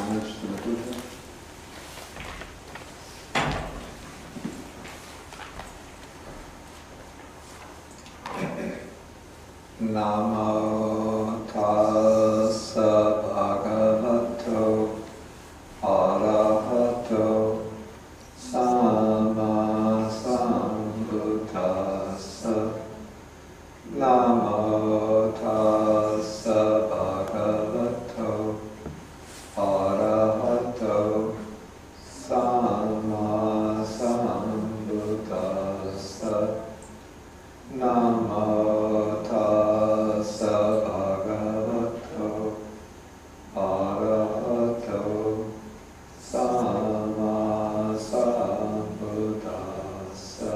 homage to the Buddha. Namo tassa bhagavato arahato sama sambuddhassa. Namo tassa bhagavato arahato sama sambuddhassa. Namo tassa bhagavato arahato sama sambuddhassa.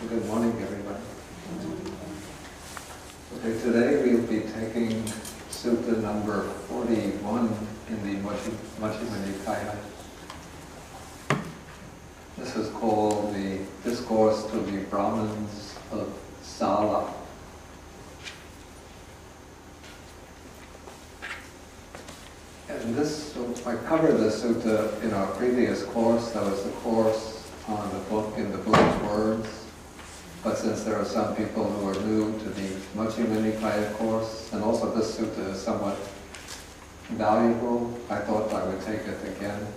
Good morning, everybody. Okay, today we'll be taking Sutta number 41 in the Majjhima Nikaya. This is called the Discourse to the Brahmans of Sala. And this, I covered this sutta in our previous course. That was the course on the book in the Buddha's words. But since there are some people who are new to the Majjhima Nikaya course, and also this sutta is somewhat valuable, I thought I would take it again.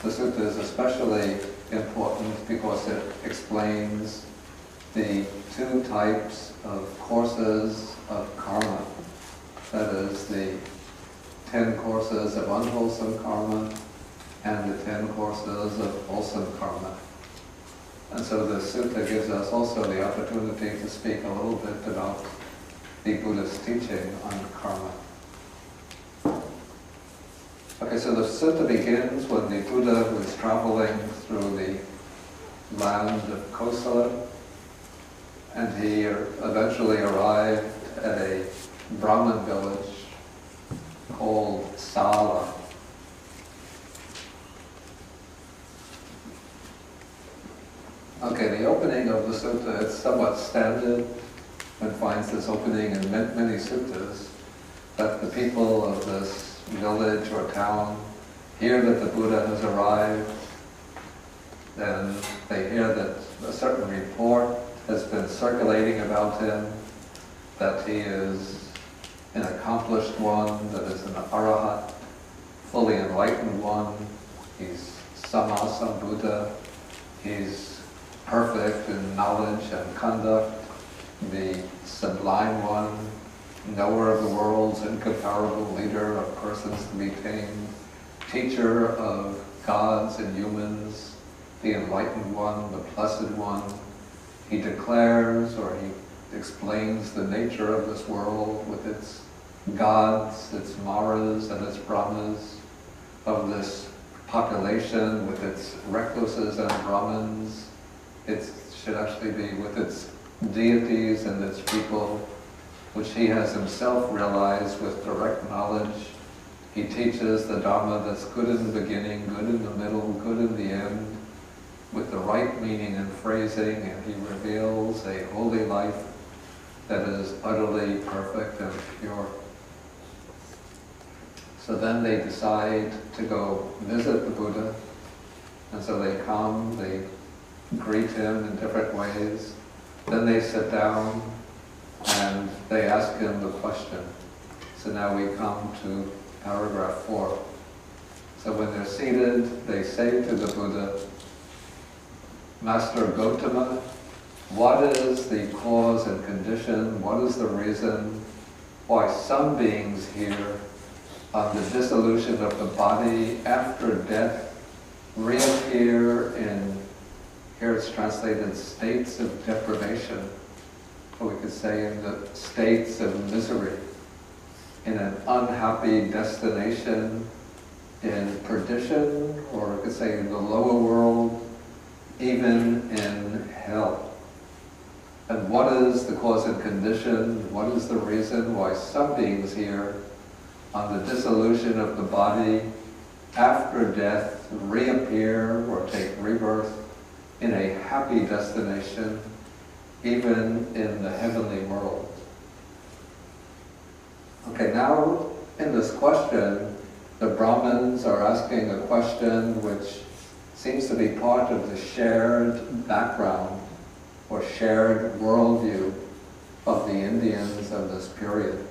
The sutta is especially important because it explains the two types of courses of karma. That is, the 10 courses of unwholesome karma and the 10 courses of wholesome karma. And so the sutta gives us also the opportunity to speak a little bit about the Buddha's teaching on karma. Okay, so the sutta begins when the Buddha was traveling through the land of Kosala, and he eventually arrived at a Brahmin village called Sala. Okay, the opening of the sutta is somewhat standard. One finds this opening in many suttas, that the people of this village or town hear that the Buddha has arrived, then they hear that a certain report has been circulating about him, that he is an accomplished one, that is an arahat, fully enlightened one, he's Sammasambuddha, he's perfect in knowledge and conduct, the sublime one, knower of the world's incomparable leader of persons to be tamed, teacher of gods and humans, the enlightened one, the blessed one. He declares or he explains the nature of this world with its gods, its maras and its brahmas, of this population with its recluses and Brahmans. It should actually be with its deities and its people, which he has himself realized with direct knowledge. He teaches the Dharma that's good in the beginning, good in the middle, good in the end, with the right meaning and phrasing, and he reveals a holy life that is utterly perfect and pure. So then they decide to go visit the Buddha, and so they come, they greet him in different ways. Then they sit down and they ask him the question. So now we come to paragraph 4. So when they're seated, they say to the Buddha, Master Gautama, what is the cause and condition, what is the reason why some beings here, on the dissolution of the body after death, reappear in, here it's translated, states of deprivation, or we could say in the states of misery, in an unhappy destination, in perdition, or we could say in the lower world, even in hell. And what is the cause and condition? What is the reason why some beings here, on the dissolution of the body, after death, reappear or take rebirth in a happy destination, even in the heavenly world? Okay, now in this question, the Brahmans are asking a question which seems to be part of the shared background or shared worldview of the Indians of this period.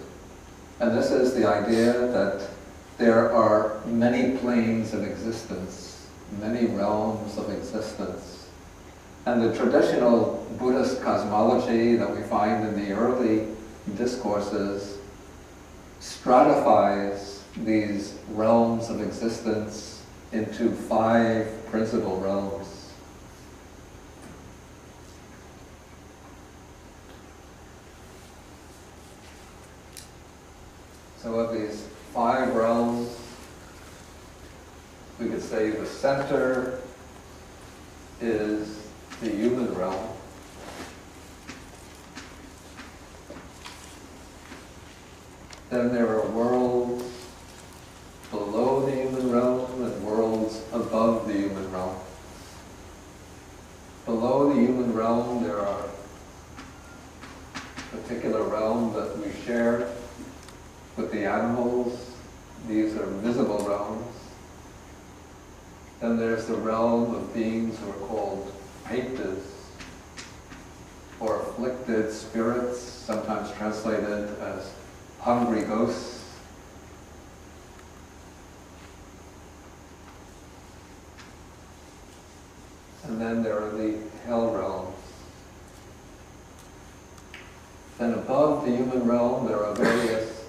And this is the idea that there are many planes of existence, many realms of existence. And the traditional Buddhist cosmology that we find in the early discourses stratifies these realms of existence into 5 principal realms. So of these 5 realms, we could say the center is the human realm. Then there are worlds below the human realm and worlds above the human realm. Below the human realm, there are particular realms that we share with the animals. These are visible realms. Then there's the realm of beings who are called Paitas, or afflicted spirits, sometimes translated as hungry ghosts. And then there are the hell realms. Then above the human realm, there are various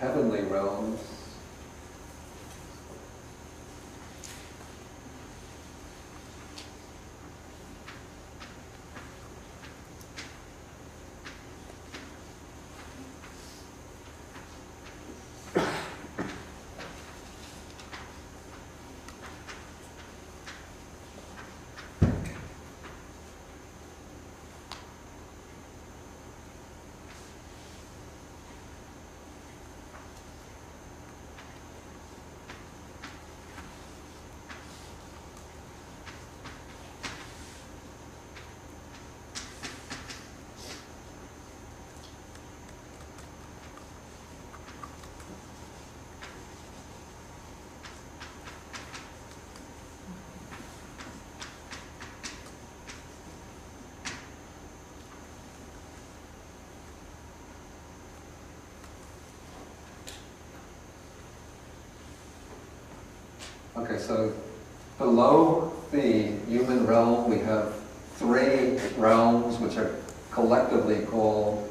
heavenly realms. Okay, so below the human realm we have 3 realms which are collectively called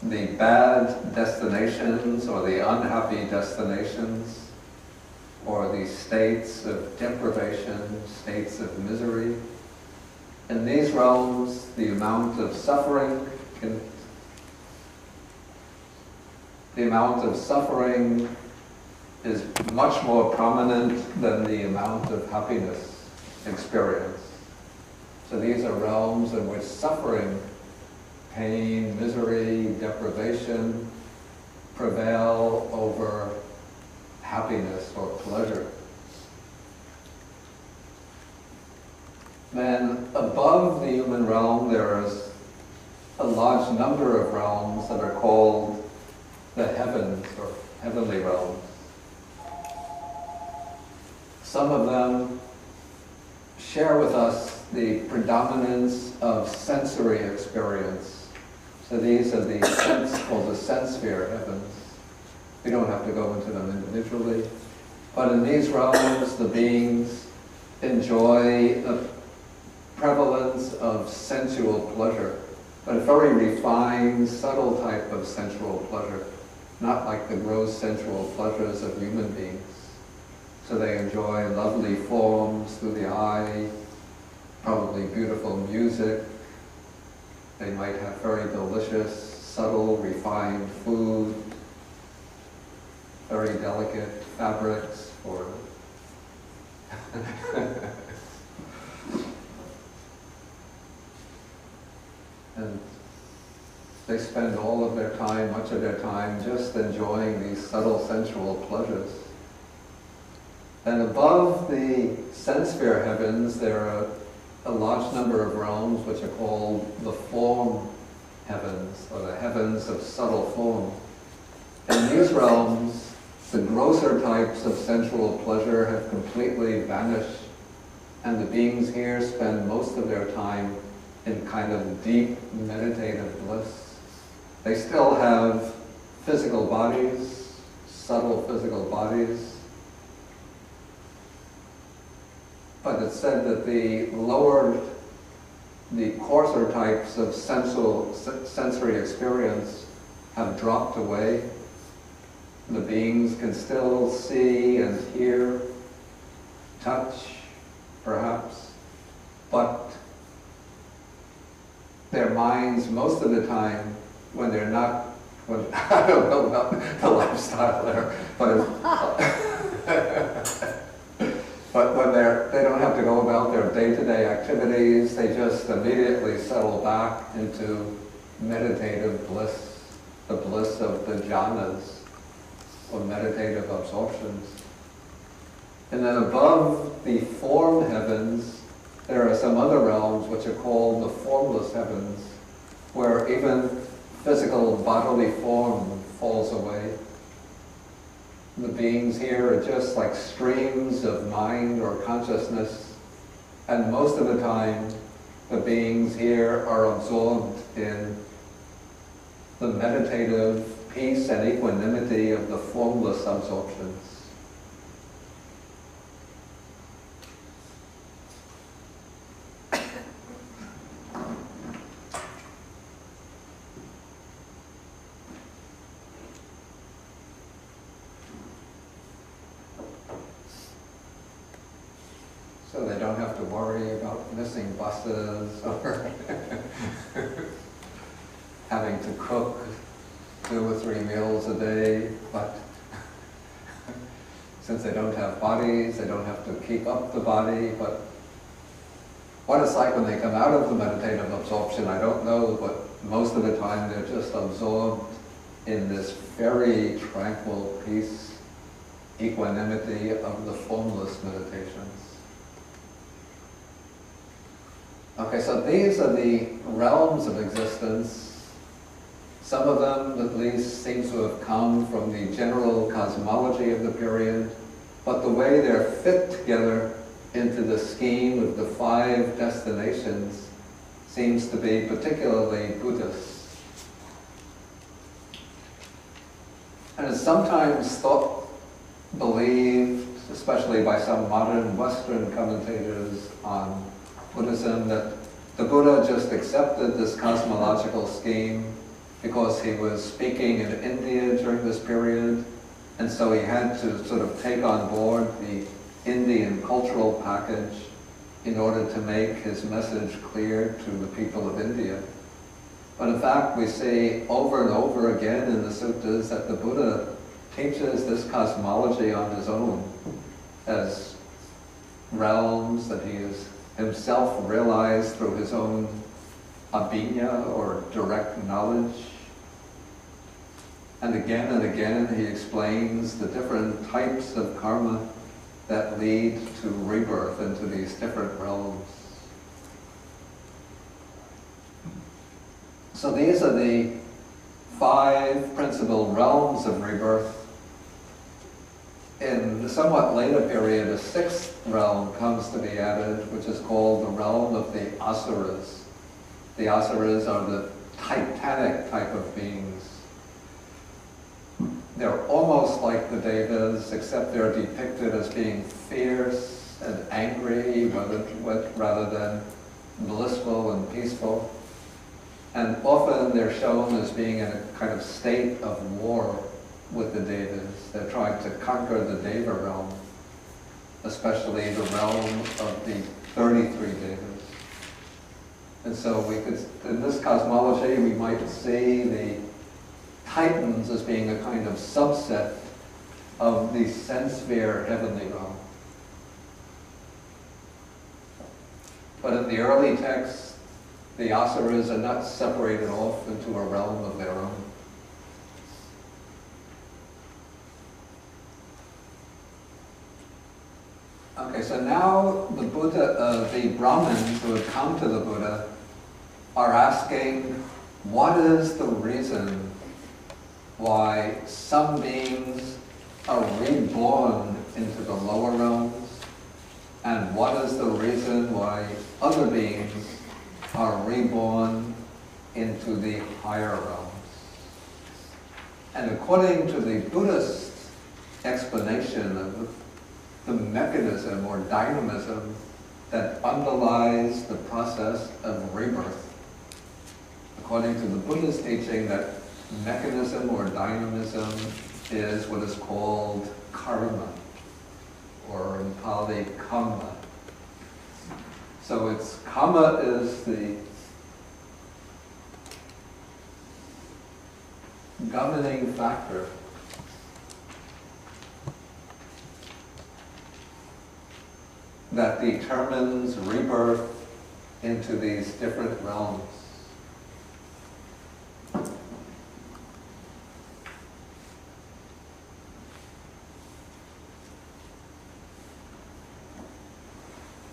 the bad destinations or the unhappy destinations, or the states of deprivation, states of misery. In these realms, the amount of suffering is much more prominent than the amount of happiness experienced. So these are realms in which suffering, pain, misery, deprivation prevail over happiness or pleasure. Then above the human realm there is a large number of realms that are called the heavens or heavenly realms. Some of them share with us the predominance of sensory experience. So these are the called the sense sphere heavens. We don't have to go into them individually. But in these realms, the beings enjoy a prevalence of sensual pleasure, but a very refined, subtle type of sensual pleasure, not like the gross sensual pleasures of human beings. So they enjoy lovely forms through the eye, probably beautiful music. They might have very delicious, subtle, refined food, very delicate fabrics for and they spend all of their time, much of their time, just enjoying these subtle sensual pleasures. And above the sense sphere heavens, there are a large number of realms which are called the form heavens, or the heavens of subtle form. In these realms, the grosser types of sensual pleasure have completely vanished, and the beings here spend most of their time in kind of deep meditative bliss. They still have physical bodies, subtle physical bodies, but it's said that the coarser types of sensory experience have dropped away. The beings can still see and hear, touch, perhaps, but their minds, most of the time, when they're not, I don't know about the lifestyle there, but but when they don't have to go about their day-to-day activities, they just immediately settle back into meditative bliss, the bliss of the jhanas, or meditative absorptions. And then above the form heavens, there are some other realms which are called the formless heavens, where even physical bodily form falls away. The beings here are just like streams of mind or consciousness, and most of the time the beings here are absorbed in the meditative peace and equanimity of the formless absorptions. So they don't have to worry about missing buses or having to cook 2 or 3 meals a day, but since they don't have bodies, they don't have to keep up the body. But what it's like when they come out of the meditative absorption, I don't know, but most of the time they're just absorbed in this very tranquil peace, equanimity of the formless meditations. Okay, so these are the realms of existence. Some of them, at least, seem to have come from the general cosmology of the period, but the way they're fit together into the scheme of the 5 destinations seems to be particularly Buddhist. And it's sometimes believed, especially by some modern Western commentators on Buddhism, that the Buddha just accepted this cosmological scheme because he was speaking in India during this period, and so he had to sort of take on board the Indian cultural package in order to make his message clear to the people of India. But in fact, we see over and over again in the suttas that the Buddha teaches this cosmology on his own as realms that he has himself realized through his own abhinya, or direct knowledge. And again he explains the different types of karma that lead to rebirth into these different realms. So these are the 5 principal realms of rebirth. In the somewhat later period, a 6th realm comes to be added, which is called the realm of the asuras. The asuras are the titanic type of beings. They're almost like the devas, except they're depicted as being fierce and angry rather than blissful and peaceful. And often they're shown as being in a kind of state of war with the devas. They're trying to conquer the deva realm, especially the realm of the 33 devas. And so in this cosmology, we might see the Titans as being a kind of subset of the sense-sphere heavenly realm. But in the early texts, the asuras are not separated off into a realm of their own. Okay, so so now the Buddha, the Brahmins who had come to the Buddha are asking, what is the reason why some beings are reborn into the lower realms, and what is the reason why other beings are reborn into the higher realms? And according to the Buddhist explanation of the mechanism or dynamism that underlies the process of rebirth, according to the Buddhist teaching, that mechanism or dynamism is what is called karma, or in Pali, kamma. So it's karma is the governing factor that determines rebirth into these different realms.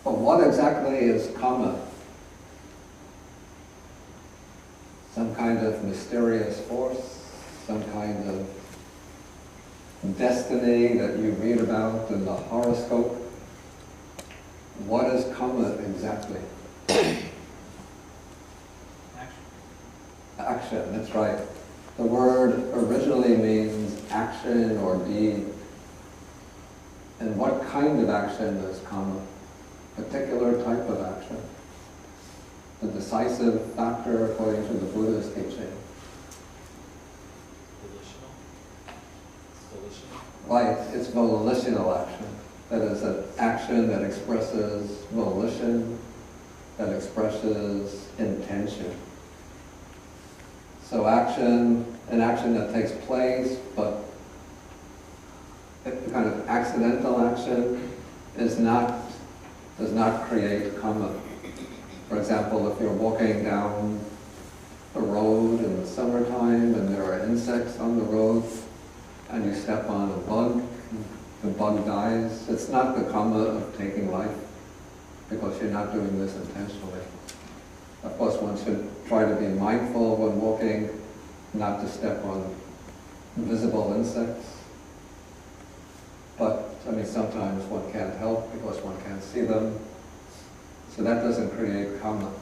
But what exactly is karma? Some kind of mysterious force, some kind of destiny that you read about in the horoscope? What is karma exactly? Action, that's right. The word originally means action or deed. And what kind of action is karma? Particular type of action. The decisive factor according to the Buddha's teaching. Volitional? Right, it's volitional action. That is an action that expresses volition, that expresses intention. So action, an action that takes place, but a kind of accidental action does not create karma. For example, if you're walking down the road in the summertime and there are insects on the road and you step on a bug, the bug dies, it's not the karma of taking life because you're not doing this intentionally. Of course, one should try to be mindful when walking, not to step on visible insects. But, I mean, sometimes one can't help because one can't see them. So that doesn't create karma.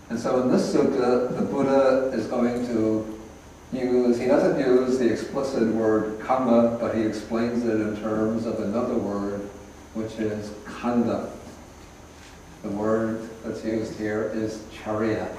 And so in this sutta, the Buddha is going to use, he doesn't use the explicit word karma, but he explains it in terms of another word, which is conduct. The word that's used here is charya.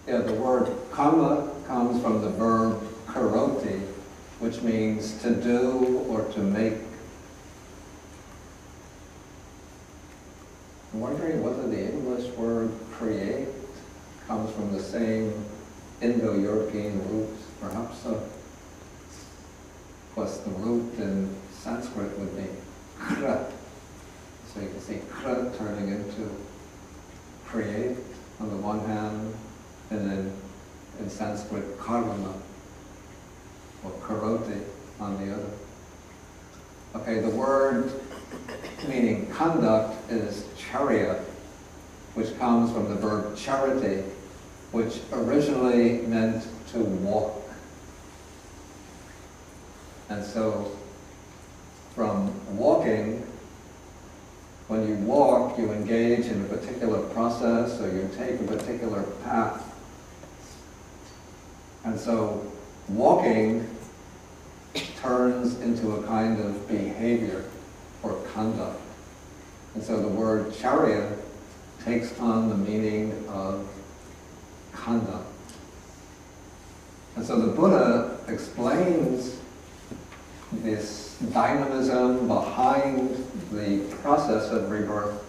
Yeah, the word karma comes from the verb karoti, which means to do or to make. I'm wondering whether the English word create comes from the same Indo-European root. Perhaps so. Of course, the root in Sanskrit would be kra. So you can see kra turning into create on the one hand, and then in Sanskrit, karma, or karoti on the other. Okay, the word meaning conduct is charya, which comes from the verb charity, which originally meant to walk. And so, from walking, when you walk, you engage in a particular process, or you take a particular path. And so walking turns into a kind of behavior or conduct. And so the word charya takes on the meaning of conduct. And so the Buddha explains this dynamism behind the process of rebirth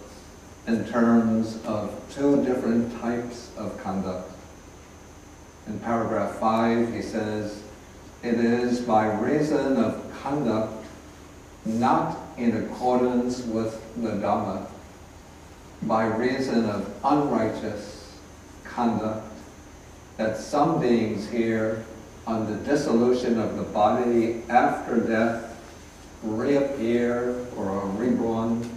in terms of two different types of conduct. In paragraph 5, he says, "It is by reason of conduct not in accordance with the Dhamma, by reason of unrighteous conduct, that some beings here, on the dissolution of the body after death, reappear or are reborn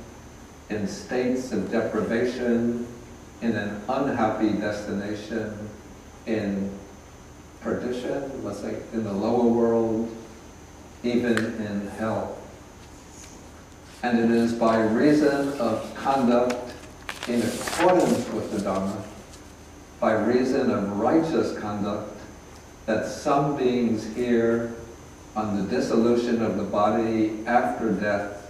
in states of deprivation, in an unhappy destination, in perdition, let's say, in the lower world, even in hell. And it is by reason of conduct in accordance with the Dhamma, by reason of righteous conduct, that some beings here, on the dissolution of the body after death,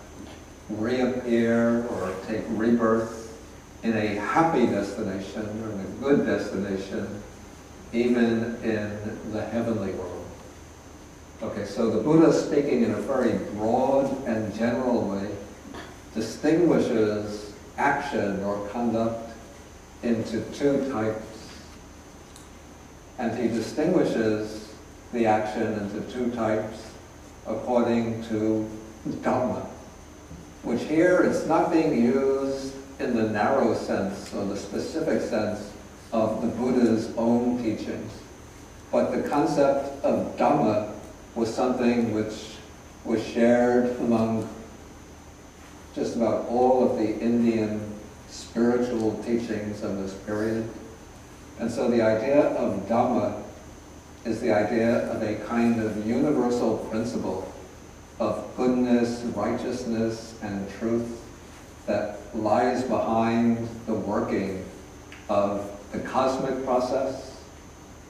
reappear or take rebirth in a happy destination or in a good destination, even in the heavenly world." Okay, so the Buddha, speaking in a very broad and general way, distinguishes action or conduct into two types. And he distinguishes the action into two types according to Dhamma, which here it's not being used in the narrow sense or the specific sense of the Buddha's own teachings. But the concept of Dhamma was something which was shared among just about all of the Indian spiritual teachings of this period. And so the idea of Dhamma is the idea of a kind of universal principle of goodness, righteousness, and truth that lies behind the working of the cosmic process,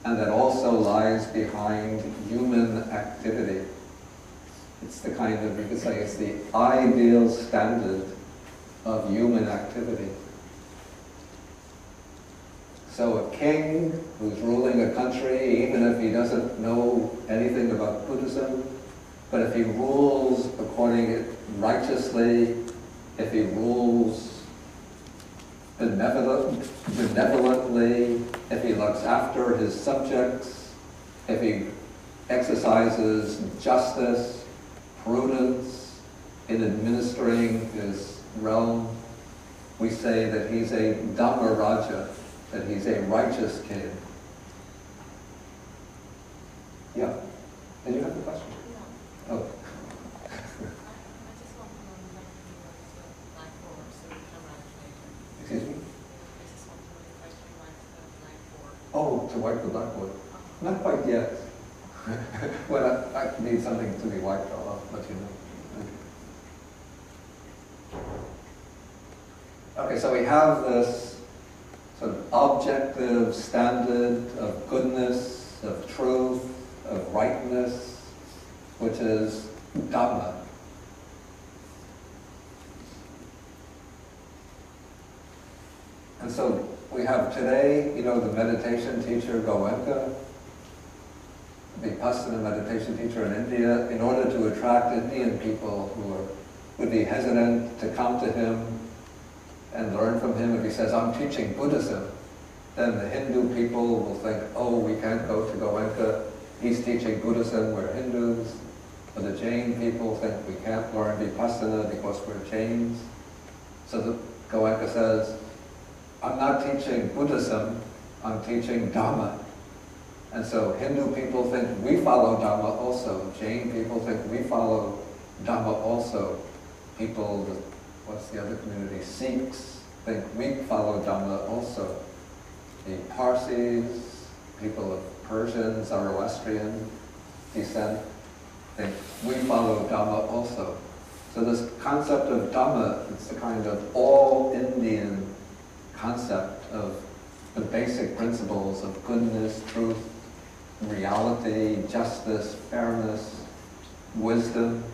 and that also lies behind human activity. It's the kind of, you could say, it's the ideal standard of human activity. So a king who's ruling a country, even if he doesn't know anything about Buddhism, but if he rules according righteously, if he rules benevolently, if he looks after his subjects, if he exercises justice, prudence in administering his realm, we say that he's a Dhamma Raja, that he's a righteous king. Yeah. Did you have a question? Yeah. Oh. I just want to know exactly what the life force so we can write later. Excuse me? I just want to know exactly what the life force. Oh, to wipe the blackboard. Not quite yet. When I need something to be wiped, I'll let you know. Okay, so we have this sort of objective standard of goodness, of truth, of rightness, which is Dhamma. And so we have today, you know, the meditation teacher Goenka, the Vipassana meditation teacher in India, in order to attract Indian people who would be hesitant to come to him and learn from him. If he says, "I'm teaching Buddhism," then the Hindu people will think, "Oh, we can't go to Goenka. He's teaching Buddhism, we're Hindus." Or the Jain people think we can't learn Vipassana because we're Jains. So the Goenka says, "I'm not teaching Buddhism, I'm teaching Dhamma." And so Hindu people think we follow Dhamma also. Jain people think we follow Dhamma also. People, what's the other community? Sikhs think we follow Dhamma also. The Parsis, people of Persian, Zoroastrian descent, think we follow Dhamma also. So this concept of Dhamma, it's a kind of all-Indian concept of the basic principles of goodness, truth, reality, justice, fairness, wisdom.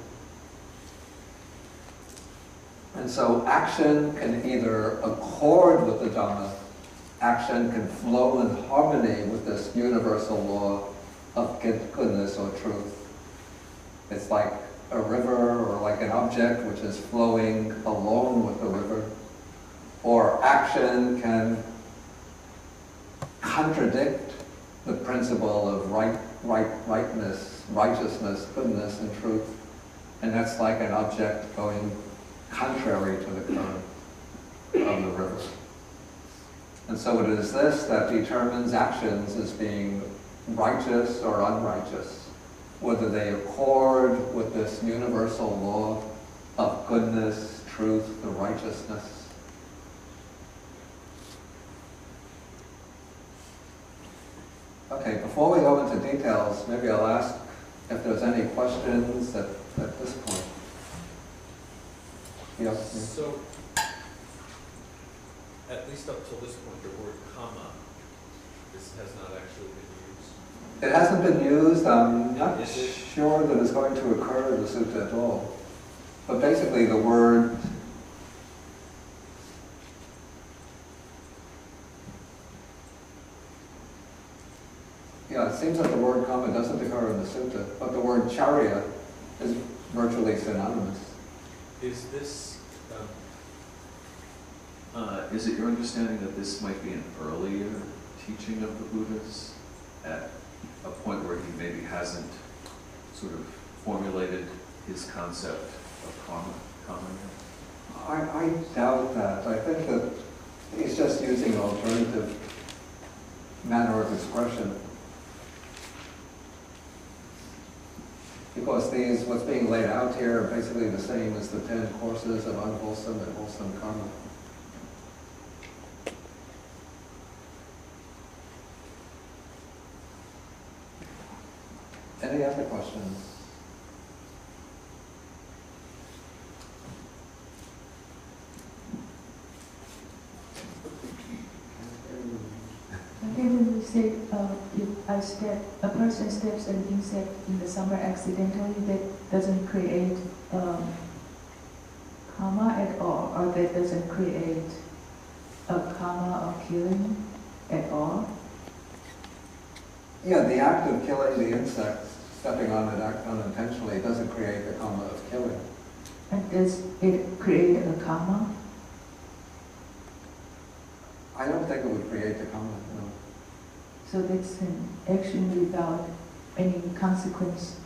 And so action can either accord with the Dhamma, action can flow in harmony with this universal law of goodness or truth. It's like a river or like an object which is flowing along with the river. Or action can contradict the principle of rightness, righteousness, goodness, and truth. And that's like an object going contrary to the current of the river. And so it is this that determines actions as being righteous or unrighteous, whether they accord with this universal law of goodness, truth, the righteousness. Okay, before we go into details, maybe I'll ask if there's any questions at this point. Yep. So, at least up till this point, the word karma, this has not actually been used. It hasn't been used. I'm not Is it? sure that it's going to occur in the sutta at all. But basically the word it seems that the word karma doesn't occur in the sutta, but the word charya is virtually synonymous. Is this, Is it your understanding that this might be an earlier teaching of the Buddha's at a point where he maybe hasn't sort of formulated his concept of karma yet? I doubt that. I think that he's just using an alternative manner of expression. Because what's being laid out here are basically the same as the 10 courses of unwholesome and wholesome karma. Any other questions? Okay, when we say if a person steps an insect in the summer accidentally, that doesn't create karma at all, or that doesn't create a karma of killing at all? Yeah, the act of killing the insect, stepping on it unintentionally, doesn't create the karma of killing. And does it create a karma? I don't think it would create the karma, no. So that's an action without any consequence.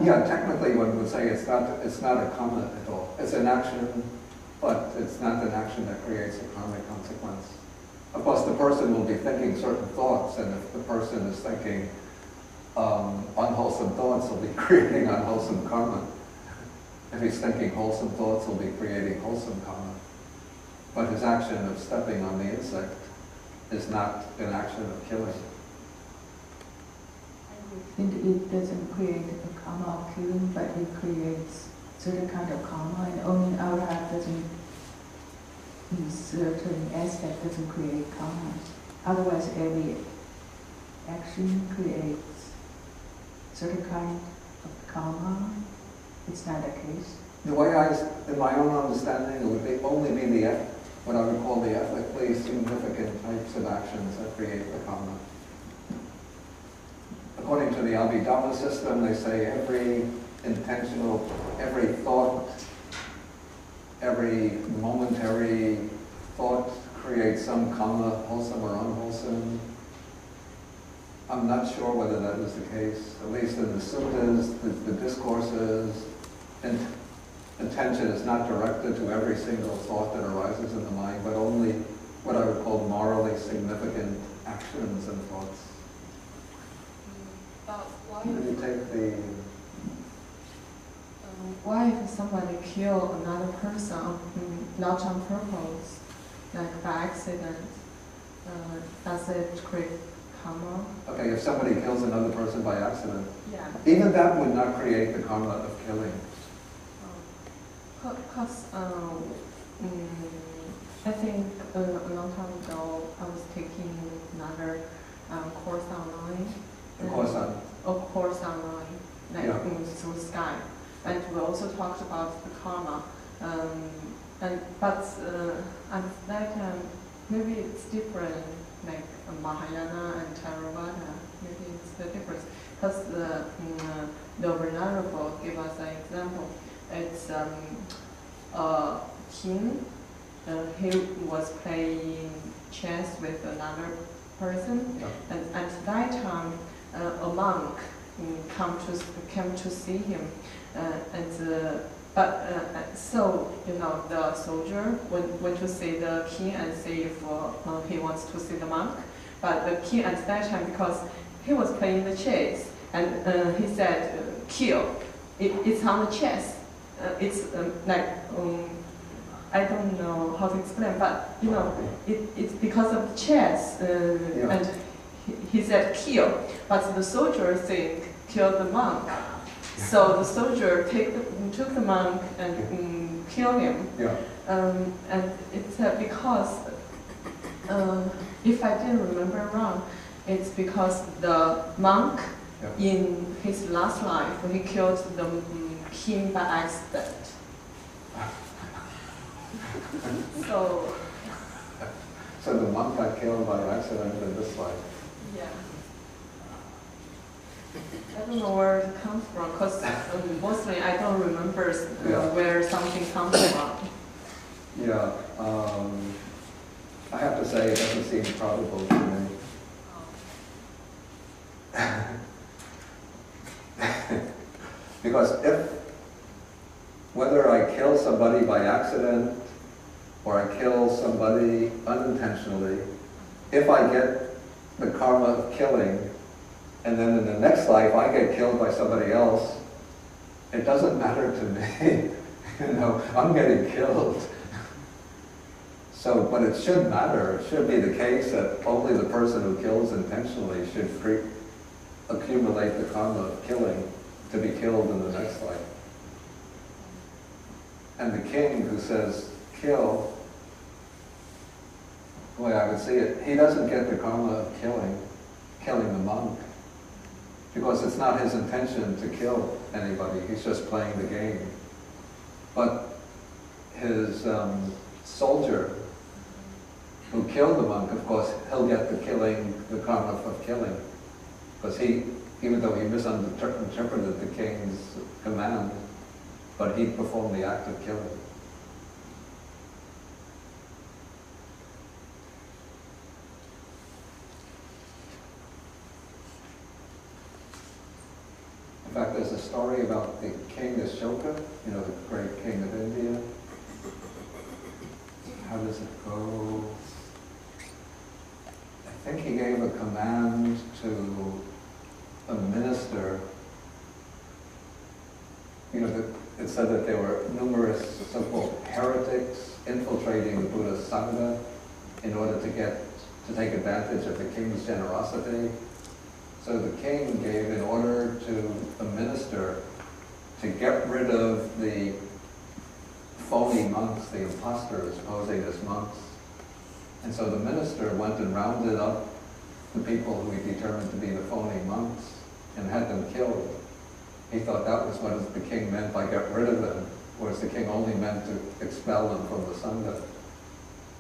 Yeah, technically one would say it's not a karma at all. It's an action, but it's not an action that creates a karmic consequence. Of course, the person will be thinking certain thoughts, and if the person is thinking unwholesome thoughts, he'll be creating unwholesome karma. If he's thinking wholesome thoughts, he'll be creating wholesome karma. But his action of stepping on the insect is not an action of killing. And it doesn't create a karma of killing, but it creates certain kind of karma, and owning our heart doesn't, in certain aspect, doesn't create karma. Otherwise, every action creates certain kind of karma. It's not the case. The way in my own understanding, it would only be what I would call the ethically significant types of actions that create the karma. According to the Abhidhamma system, they say every thought, every momentary thought creates some karma, wholesome or unwholesome. I'm not sure whether that is the case. At least in the suttas, the discourses, and attention is not directed to every single thought that arises in the mind, but only what I would call morally significant actions and thoughts. But When you take the... why if somebody kill another person, not on purpose, like by accident, does it create karma? Okay, if somebody kills another person by accident, Yeah. even that would not create the karma of killing. Because I think a long time ago I was taking another course online. Of course not. A course online, like Yeah. through Skype. And we also talked about the karma. But at that time, maybe it's different, like Mahayana and Theravada. Maybe it's the difference. Because the Venerable give us an example. It's a king. He was playing chess with another person, and at that time, a monk came to see him, so the soldier went to see the king and see if he wants to see the monk. But the king at that time, because he was playing the chess, and he said, "Kill." It's on the chess. It's like. I don't know how to explain, but it's because of chess, and he said kill, but the soldier think kill the monk. So the soldier took the monk and killed him. And it's because, if I didn't remember wrong, it's because the monk in his last life, he killed the king by accident. So the monk got killed by accident in this life. Yeah. I don't know where it comes from, because mostly I don't remember where something comes from. Yeah, I have to say it doesn't seem probable to me. Because whether I kill somebody by accident or I kill somebody unintentionally, if I get the karma of killing, and then in the next life I get killed by somebody else, it doesn't matter to me. I'm getting killed. So, but it should matter. It should be the case that only the person who kills intentionally should accumulate the karma of killing to be killed in the next life. And the king who says, kill, the way I would see it, he doesn't get the karma of killing the monk, because it's not his intention to kill anybody, he's just playing the game. But his soldier who killed the monk, of course, he'll get the karma of killing, because even though he misinterpreted the king's command, but he performed the act of killing. In fact, there's a story about the king Ashoka, the great king of India. How does it go? I think he gave a command to a minister. It said that there were numerous so-called heretics infiltrating the Buddhist Sangha in order to take advantage of the king's generosity. So the king gave an order to a minister to get rid of the phony monks, the imposters posing as monks. And so the minister went and rounded up the people who he determined to be the phony monks and had them killed. He thought that was what the king meant by get rid of them, whereas the king only meant to expel them from the Sangha.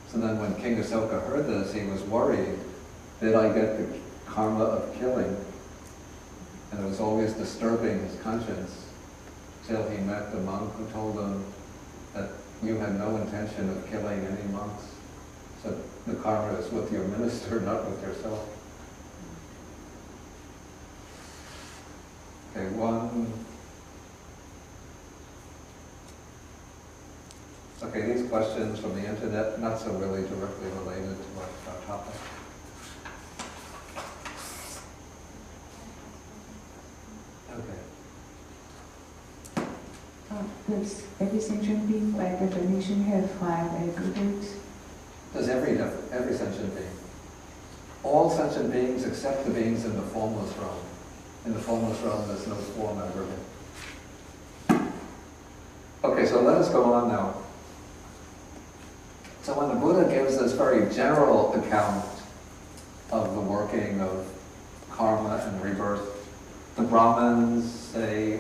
So then when King Ashoka heard this, he was worried, did I get the karma of killing? And it was always disturbing his conscience, till he met the monk who told him that you had no intention of killing any monks. So the karma is with your minister, not with yourself. Okay, Okay, these questions from the internet, not so really directly related to our topic. Okay. Does every sentient being, by definition, have 5 aggregates? Does every sentient being. All sentient beings except the beings in the formless realm. In the formless realm, there's no form aggregate. Okay, so let us go on now. So when the Buddha gives this very general account of the working of karma and rebirth, the Brahmans say,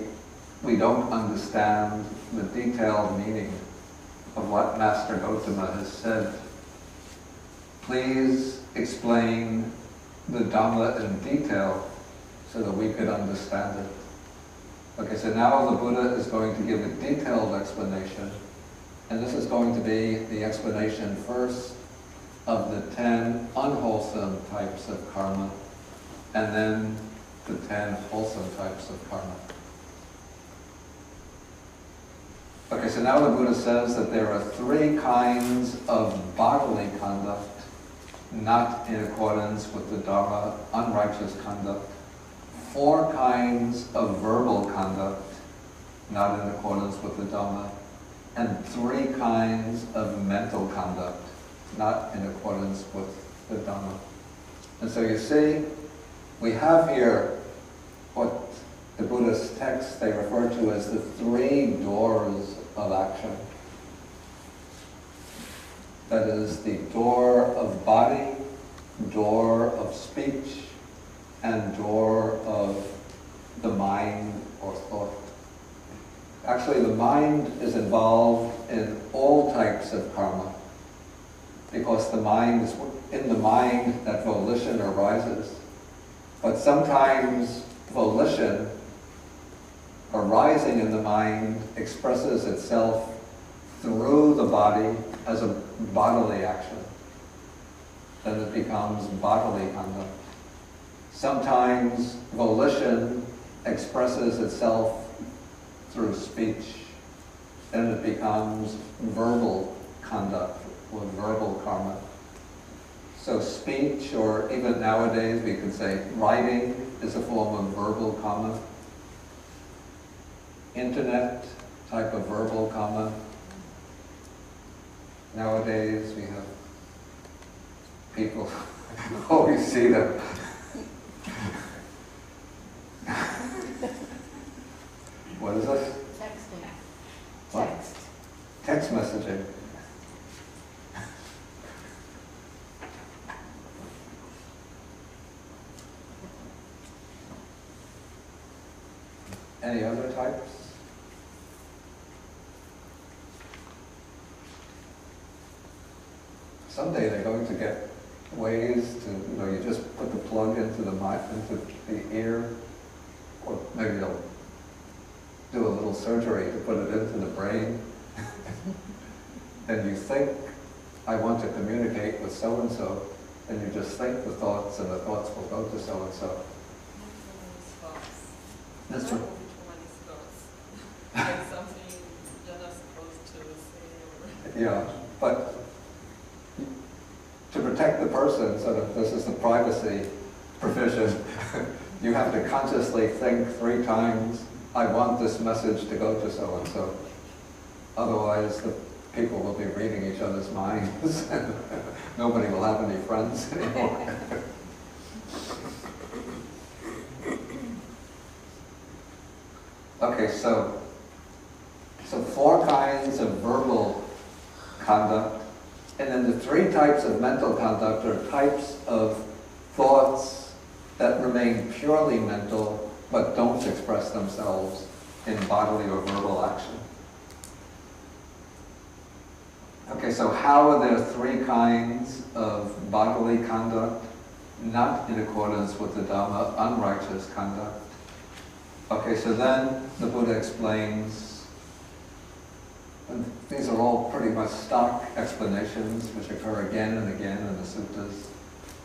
we don't understand the detailed meaning of what Master Gautama has said. Please explain the Dhamma in detail so that we could understand it. Okay, so now the Buddha is going to give a detailed explanation, and this is going to be the explanation first of the 10 unwholesome types of karma, and then the 10 wholesome types of karma. Okay, so now the Buddha says that there are 3 kinds of bodily conduct not in accordance with the Dharma, unrighteous conduct, 4 kinds of verbal conduct not in accordance with the Dhamma, and 3 kinds of mental conduct not in accordance with the Dhamma. And so you see, we have here what the Buddhist texts they refer to as the 3 doors of action. That is the door of body, door of speech, and door of the mind or thought. Actually, the mind is involved in all types of karma, because the mind is in the mind that volition arises. But sometimes volition arising in the mind expresses itself through the body as a bodily action. Then it becomes bodily conduct. Sometimes volition expresses itself through speech. Then it becomes verbal conduct or verbal karma. So speech, or even nowadays we could say writing, is a form of verbal karma. Internet type of verbal karma. Nowadays we have people, always see them. What is this? Texting. What? Text. Text messaging. Any other types? Someday they're going to get ways to, you just put the plug into the mic, into the ear, or maybe they'll do a little surgery to put it into the brain. And you think, I want to communicate with so-and-so, and you just think the thoughts, and the thoughts will go to so-and-so. That's true. Like something you're not supposed to say. Yeah, but to protect the person, so that this is the privacy provision, you have to consciously think 3 times, I want this message to go to so-and-so. Otherwise, the people will be reading each other's minds. Nobody will have any friends anymore. Okay, so 4 kinds of verbal conduct, and then the 3 types of mental conduct are types of thoughts that remain purely mental but don't express themselves in bodily or verbal action. Okay, so how are there 3 kinds of bodily conduct not in accordance with the Dhamma, unrighteous conduct? Okay, so then the Buddha explains, and these are all pretty much stock explanations which occur again and again in the suttas.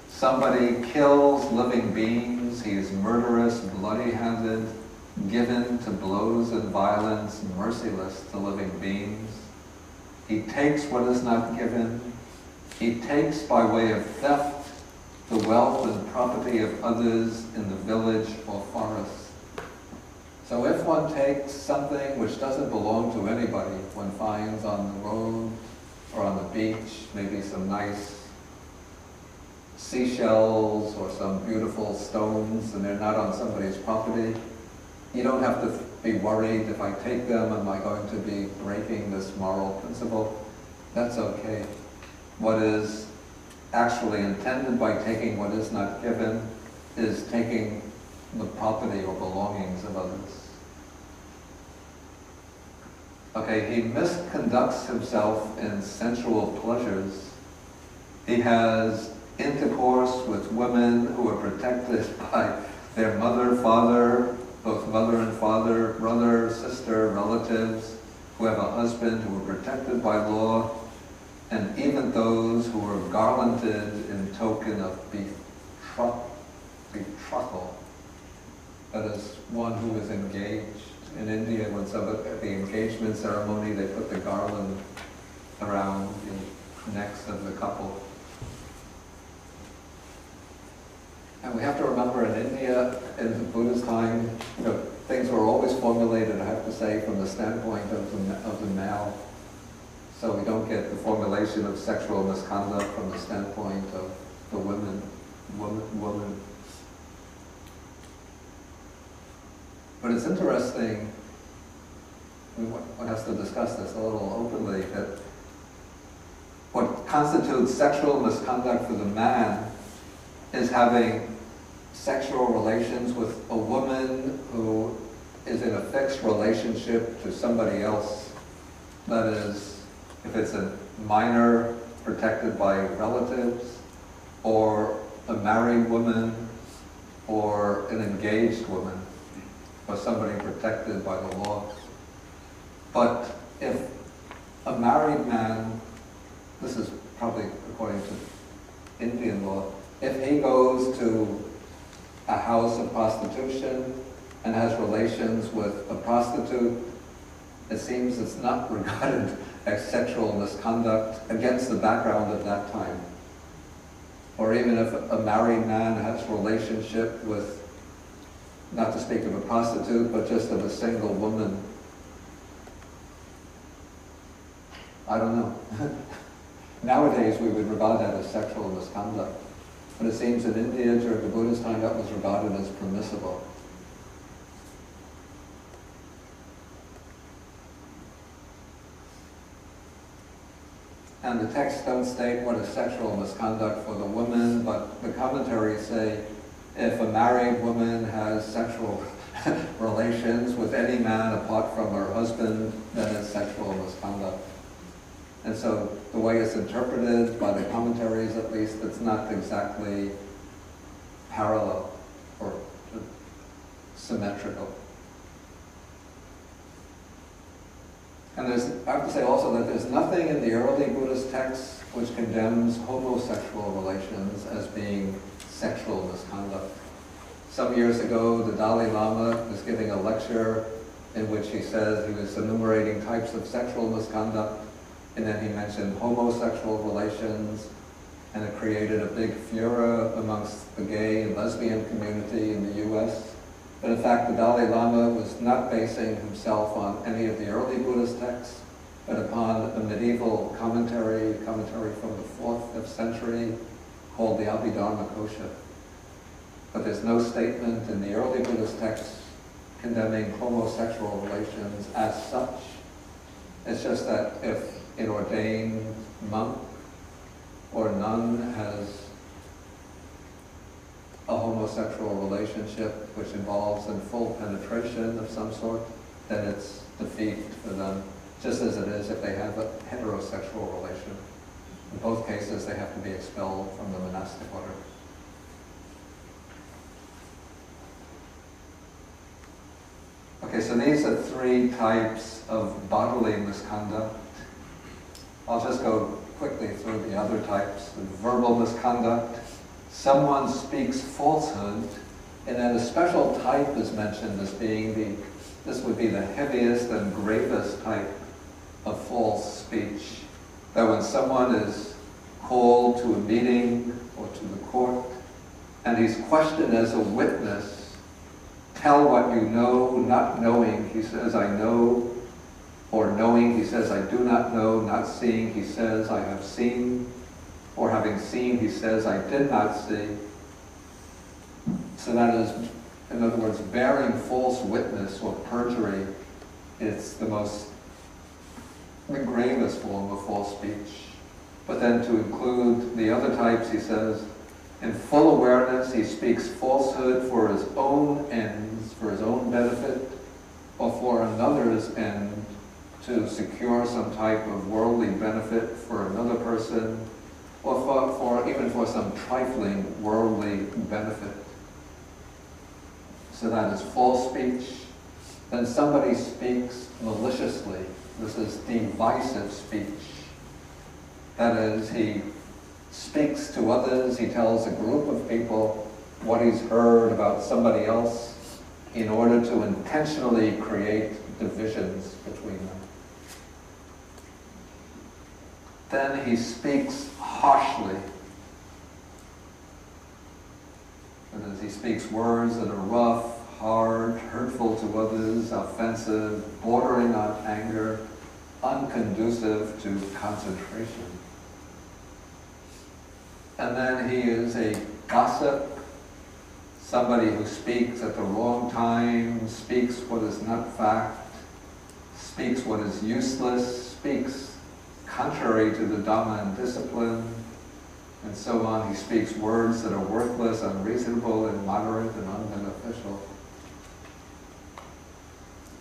Somebody kills living beings, he is murderous, bloody-handed, given to blows and violence, merciless to living beings. He takes what is not given. He takes by way of theft the wealth and property of others in the village or forest. So if one takes something which doesn't belong to anybody, one finds on the road or on the beach, maybe some nice seashells or some beautiful stones, and they're not on somebody's property, you don't have to be worried, if I take them, am I going to be breaking this moral principle? That's okay. What is actually intended by taking what is not given is taking the property or belongings of others. Okay, he misconducts himself in sensual pleasures. He has intercourse with women who are protected by their mother, father, both mother and father, brother, sister, relatives, who have a husband, who are protected by law, and even those who are garlanded in token of betrothal. That is, one who is engaged. In India, when at the engagement ceremony, they put the garland around the necks of the couple. And we have to remember, in India, in the Buddha's time, things were always formulated, I have to say, from the standpoint of the male. So we don't get the formulation of sexual misconduct from the standpoint of the woman. But it's interesting, one has to discuss this a little openly, that what constitutes sexual misconduct for the man is having sexual relations with a woman who is in a fixed relationship to somebody else. That is, if it's a minor protected by relatives, or a married woman, or an engaged woman, or somebody protected by the law. But if a married man, this is probably according to Indian law, if he goes to a house of prostitution and has relations with a prostitute, it seems it's not regarded as sexual misconduct against the background of that time. Or even if a married man has a relationship with, not to speak of a prostitute, but just of a single woman. I don't know. Nowadays we would regard that as sexual misconduct. But it seems in India during the Buddha's time that was regarded as permissible. And the texts don't state what is sexual misconduct for the woman, but the commentaries say if a married woman has sexual relations with any man apart from her husband, then it's sexual misconduct. And so the way it's interpreted by the commentaries, at least, it's not exactly parallel or symmetrical. And I have to say also that there's nothing in the early Buddhist texts which condemns homosexual relations as being sexual misconduct. Some years ago, the Dalai Lama was giving a lecture in which he says he was enumerating types of sexual misconduct, and then he mentioned homosexual relations, and it created a big furor amongst the gay and lesbian community in the US. But in fact, the Dalai Lama was not basing himself on any of the early Buddhist texts, but upon a medieval commentary from the 4th, 5th century called the Abhidharma Kosha. But there's no statement in the early Buddhist texts condemning homosexual relations as such. It's just that if an ordained monk or nun has a homosexual relationship which involves in full penetration of some sort, then it's defeat for them, just as it is if they have a heterosexual relation. In both cases, they have to be expelled from the monastic order. Okay, so these are 3 types of bodily misconduct. I'll just go quickly through the other types. Verbal misconduct. Someone speaks falsehood, and then a special type is mentioned as being this would be the heaviest and gravest type of false speech. That when someone is called to a meeting or to the court, and he's questioned as a witness, tell what you know, not knowing, he says, I know, or knowing, he says, I do not know, not seeing, he says, I have seen, or having seen, he says, I did not see. So that is, in other words, bearing false witness or perjury. It's the gravest form of false speech. But then to include the other types, he says, in full awareness, he speaks falsehood for his own ends, for his own benefit, or for another's end, to secure some type of worldly benefit for another person, or even for some trifling worldly benefit. So that is false speech. Then somebody speaks maliciously. This is divisive speech. That is, he speaks to others, he tells a group of people what he's heard about somebody else in order to intentionally create divisions between them. Then he speaks harshly. That is, he speaks words that are rough, hard, hurtful to others, offensive, bordering on anger, unconducive to concentration. And then he is a gossip, somebody who speaks at the wrong time, speaks what is not fact, speaks what is useless, speaks contrary to the Dhamma and discipline, and so on. He speaks words that are worthless, unreasonable, immoderate, and unbeneficial.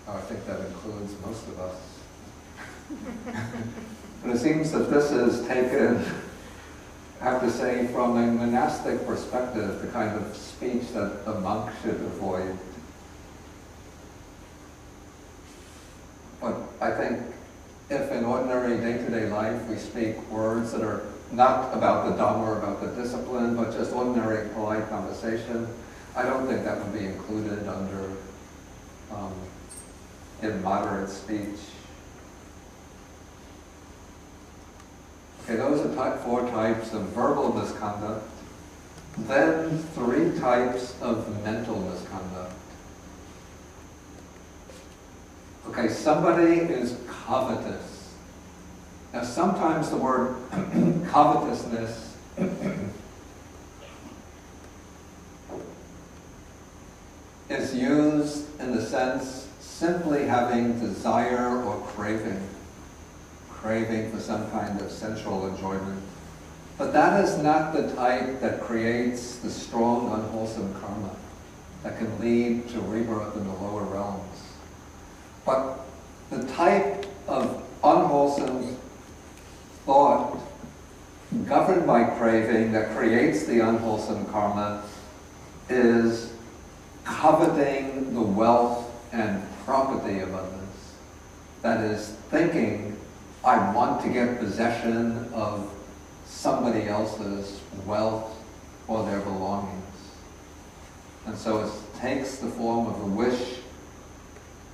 I think that includes most of us. But it seems that this is taken, I have to say, from a monastic perspective, the kind of speech that a monk should avoid. But I think if in ordinary day-to-day life we speak words that are not about the Dhamma or about the discipline, but just ordinary polite conversation, I don't think that would be included under immoderate speech. Okay, those are 4 types of verbal misconduct. Then 3 types of mental misconduct. Okay, somebody is covetous. Now sometimes the word covetousness is used in the sense simply having desire or craving for some kind of sensual enjoyment. But that is not the type that creates the strong, unwholesome karma that can lead to rebirth in the lower realms. But the type of unwholesome thought governed by craving that creates the unwholesome karma is coveting the wealth and property of others. That is, thinking, I want to get possession of somebody else's wealth or their belongings. And so it takes the form of a wish.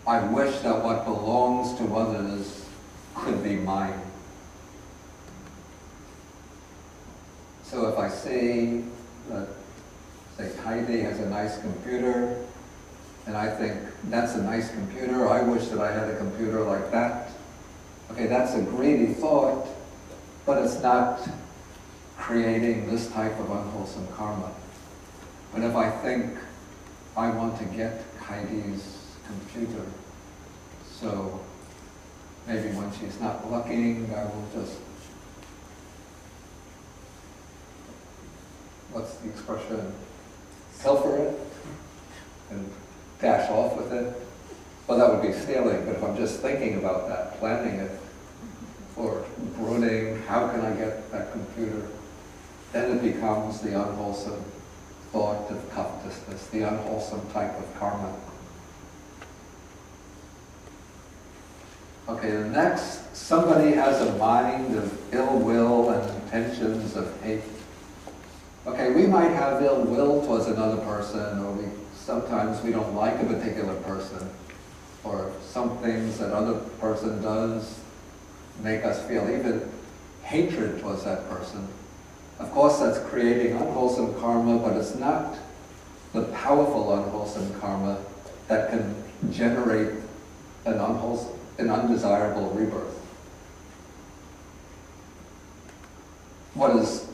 I wish that what belongs to others could be mine. So if I see that, say, Heidi has a nice computer, and I think, that's a nice computer, I wish that I had a computer like that. Okay, that's a greedy thought, but it's not creating this type of unwholesome karma. But if I think, I want to get Heidi's computer, so maybe when she's not looking, I will just, what's the expression, pilfer it and dash off with it. Well, that would be stealing, but if I'm just thinking about that, planning it, or brooding, how can I get that computer, then it becomes the unwholesome thought of covetousness, the unwholesome type of karma. Okay, the next, somebody has a mind of ill will and intentions of hate. Okay, we might have ill will towards another person, or sometimes we don't like a particular person, or some things that other person does make us feel even hatred towards that person. Of course, that's creating unwholesome karma, but it's not the powerful unwholesome karma that can generate an undesirable rebirth. What is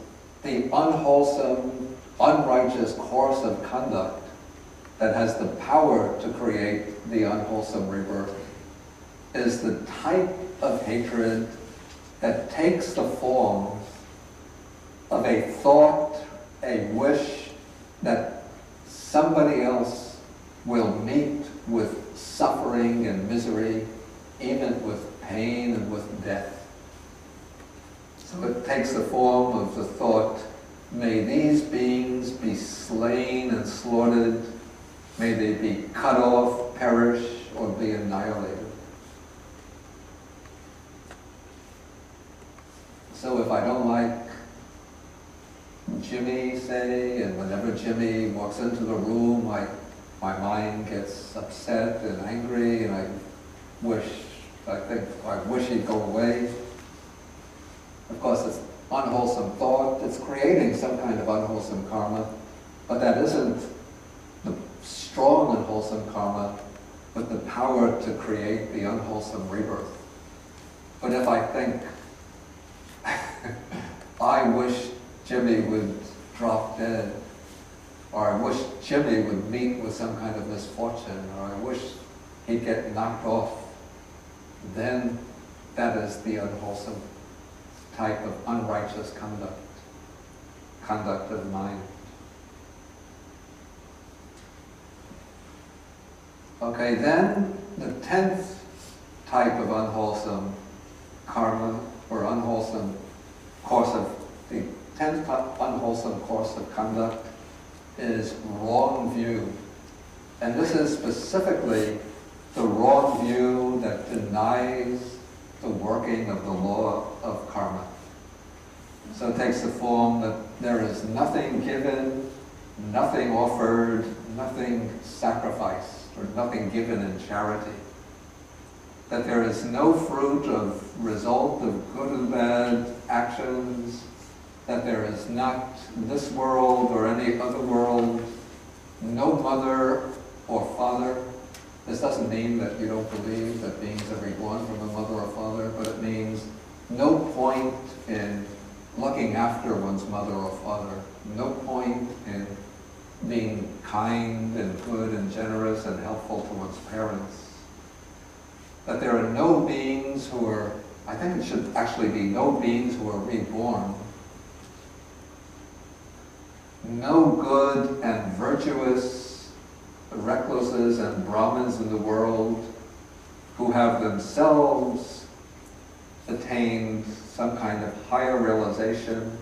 the unwholesome, unrighteous course of conduct that has the power to create the unwholesome rebirth is the type of hatred that takes the form of a thought, a wish that somebody else will meet with suffering and misery, even with pain and with death. So it takes the form of the thought, may these beings be slain and slaughtered, may they be cut off, perish, or be annihilated. So if I don't like Jimmy, say, and whenever Jimmy walks into the room, my mind gets upset and angry, and I wish he'd go away. Of course, it's unwholesome thought. It's creating some kind of unwholesome karma, but that isn't the strong unwholesome karma, but the power to create the unwholesome rebirth. But if I think, I wish Jimmy would drop dead, or I wish Jimmy would meet with some kind of misfortune, or I wish he'd get knocked off, then that is the unwholesome type of unrighteous conduct of mind. Okay, then the 10th type of unwholesome karma, or unwholesome course of, the 10th unwholesome course of conduct is wrong view. And this is specifically the wrong view that denies the working of the law of karma. So it takes the form that there is nothing given, nothing offered, nothing sacrificed, or nothing given in charity. That there is no fruit of result of good and bad actions, that there is not this world or any other world, no mother or father. This doesn't mean that you don't believe that beings are reborn from a mother or father, but it means no point in looking after one's mother or father, no point in being kind and good and generous and helpful to one's parents. That there are no beings who are, I think it should actually be no beings who are reborn. No good and virtuous recluses and Brahmans in the world who have themselves attained some kind of higher realization